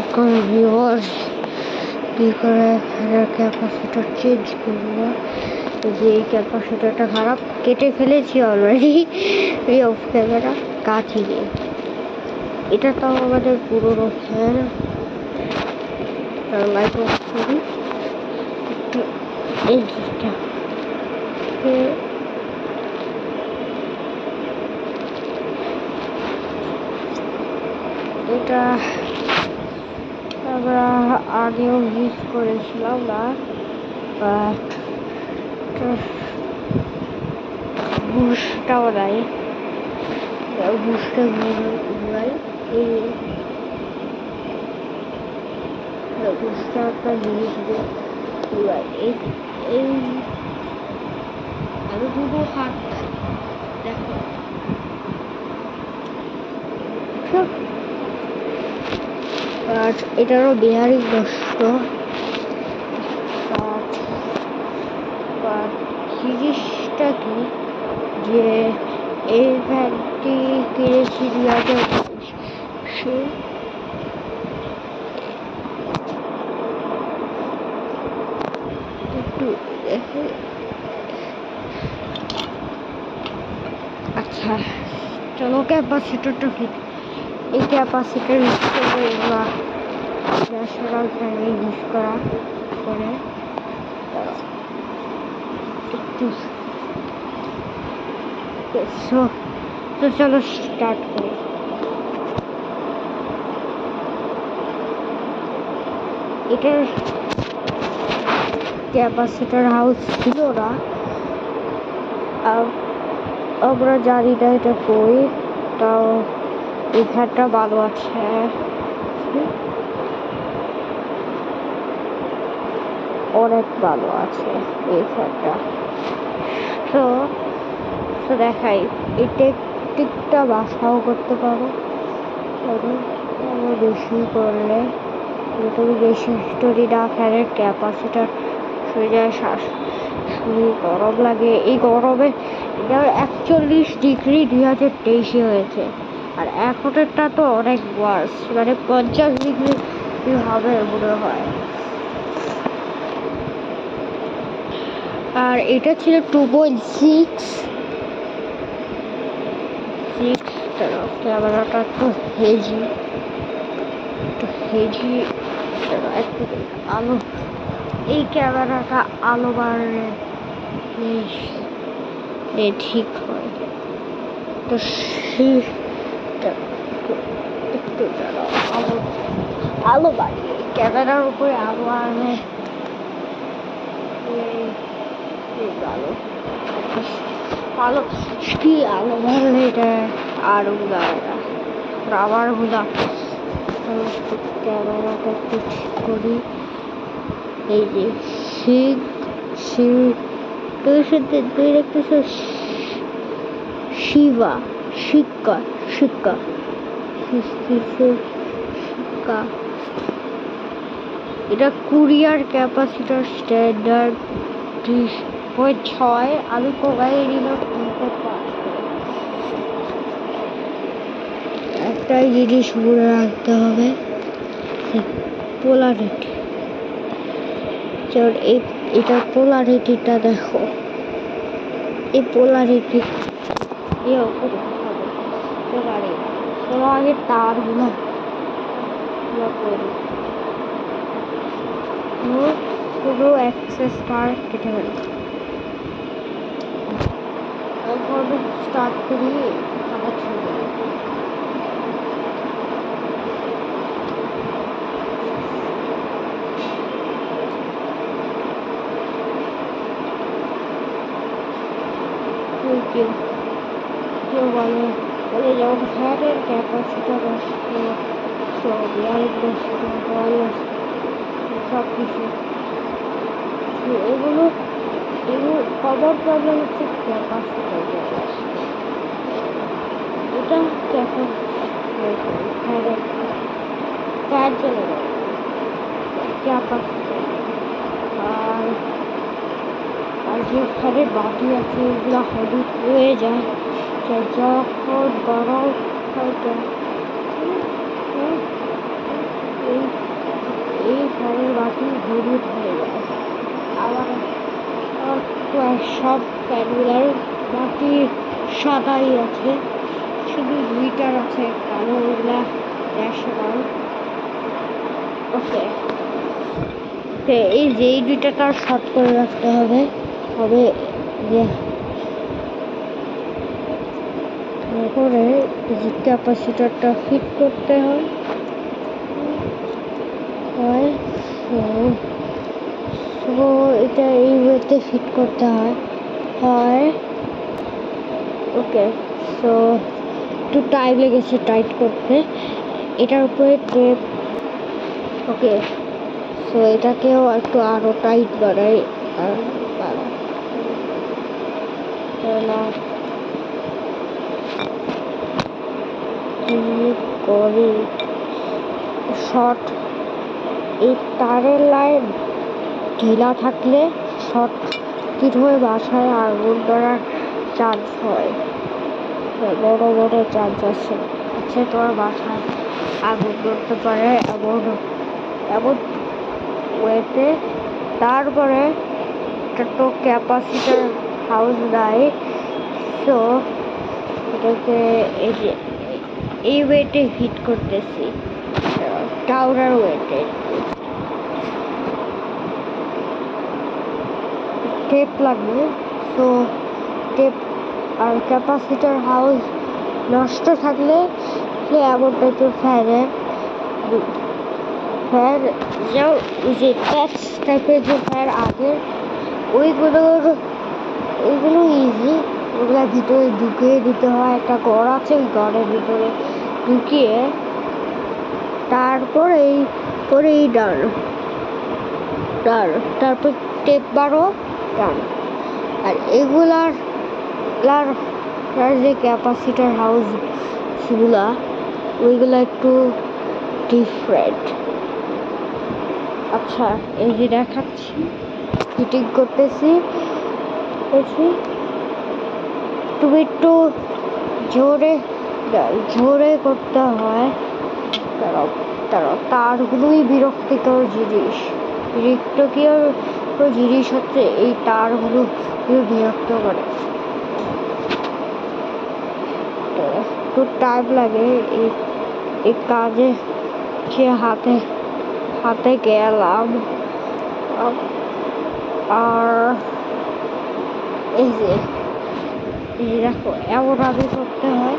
এখন ভিউয়ার্স কি করে ক্যাপাসিটর চেঞ্জ করবো, যে এই ক্যাপাসিটরটা খারাপ, কেটে ফেলেছি অলরেডি এই অফ ক্যামেরা কাছে দিয়ে। এটা তো আমাদের পুরোনো ফ্যান, লাইট অফ করি। এইটা এটা আমরা আগেও ইউজ করেছিলাম না, বাট বুস্টটাও নাই, বুস্টটা ঘুরাই। এই বুস্টটা একটা জিনিস ঘুরাই। এই আমি দুটো হাত দেখো, আর এটারও বেয়ারিং নষ্ট। জিনিসটা কি যে এই ফ্যানটি কিনেছি 2022। একটু আচ্ছা চলো ক্যাপাসিটরটা ফিট। এই ক্যাপাসিটর এগুলা ন্যাশনাল ফ্যানে ইউজ করা করে একটু। তো চলো স্টার্ট করি। এটার ক্যাপাসিটর হাউস ছিল না, আমরা জানি না এটা কই, তাও এই ফ্যানটা ভালো আছে, অনেক ভালো আছে এই ফ্যানটা। তো দেখাই, এই টেকটিকটা বাসাও করতে পারো, বেশি করলে তুমি বেশি স্টোরি না, ফ্যানের ক্যাপাসিটার হয়ে যায়, শরীর গরম লাগে। এই গরমে এটা 41 ডিগ্রি 2023 হয়েছে, আর এখনেরটা তো অনেক ওয়ার্স, মানে 50 ডিগ্রি হবে মনে হয়। আর এটা ছিল 2.6। ক্যামেরাটা একটু হেজি আলো, এই ক্যামেরাটা আলো বাড়লে ঠিক হয়। তো একটু আলো বাড়িয়ে ক্যামেরার উপরে আলো আনলে আলো কি আলো বাড়লে এটা আরো আবার বোঝা। ক্যামেরাটা একটু ঠিক করি। এই যে তুই দেখতেছ শিক্ষা এটা কুরিয়ার ক্যাপাসিটর স্ট্যান্ডার্ড 3.6। আমি কোথায় নিলাম 3.5। একটাই জিনিস মনে রাখতে হবে, পোলারিটি। এটা পোলারিটিটা দেখো, এই পোলারিটি আগে তারগুলো করি, পুরো অ্যাক্সেস তার কেটে ফেলি। স্টার্ট করি, কেউ বলে যখন ফ্যানের ক্যাপাসিটার সব কিছু, এগুলো কমন প্রবলেম হচ্ছে ক্যাপাসিটার। এটা ফ্যান চলে যাবে ক্যাপাসিটার। আর যে ফ্যানের বাতি আছে এগুলো হলুদ হয়ে যায় যখন গরম হয়। হলুদ হয়ে যায়। আবার প্রায় সব ফ্যানগুলার বাকি সাদাই আছে, শুধু দুইটার আছে কালো, ওগুলা ন্যাশনাল। ওকে, এই যে এই দুইটা তার শর্ট করে রাখতে হবে যে তারপরে যে ক্যাপাসিটরটা ফিট করতে হয় তো এটা এই ওয়েতে ফিট করতে হয়। ওকে, সো একটু টাইম লেগেছে টাইট করতে, এটার উপরে টেপ। ওকে, সো এটাকেও একটু আরো টাইট বানাই করি শর্ট। এই তারের লাইন ঢিলা থাকলে শর্ট সার্কিট হয়ে বাসায় আগুন ধরার চান্স হয়, বড় বড় চান্স আছে তোমার বাসায় আগুন ধরতে পারে এমন ওয়েতে। তারপরে এটা তো ক্যাপাসিটর হাউস দেয়, তো এটাকে এই ওয়েটে হিট করতেছি, টাওয়ার ওয়েটে। টেপ লাগবে, তো টেপ আর ক্যাপাসিটর হাউস নষ্ট থাকলে এমন টাইপের ফ্যান যে প্যাচ টাইপের যে ফ্যান আগের ওইগুলো ইজি, ওগুলা ভিতরে ঢুকিয়ে দিতে হয়। একটা ঘর আছে, ওই ঘরের ভিতরে ঢুকিয়ে তারপর এই তারপর টেপ বারো ডান। আর এগুলার যে ক্যাপাসিটর হাউস ওইগুলা একটু ডিফারেন্ট। আচ্ছা, এই যে দেখাচ্ছি ফিটিং করতেছি, তুমি একটু জোরে করতে হয়, তারগুলোই বিরক্তিকর জিনিস। জিনিস হচ্ছে এই তারগুলো বিরক্ত করে, একটু টাইম লাগে এই কাজে। সে হাতে গেলাম, আর এই যে দেখো এমন আগে করতে হয়।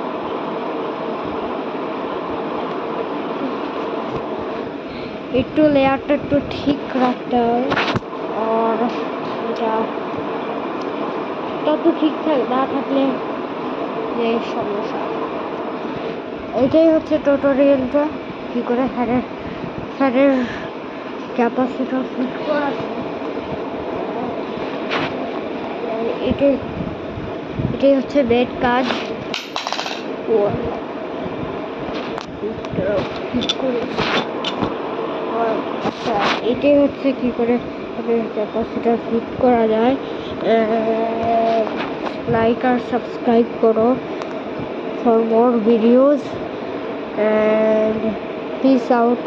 একটু লেয়ারটা একটু ঠিক রাখতে হয়, আর এটা তো ঠিকঠাক না থাকলে যে সমস্যা। এটাই হচ্ছে টিউটোরিয়ালটা, কি করে ফ্যানের ক্যাপাসিটর ফিট করা যায়। এটাই হচ্ছে বেড কাজ। এটাই হচ্ছে কি করে ক্যাপাসিটর ফিট করা যায়। লাইক আর সাবস্ক্রাইব করো for more videos and peace out.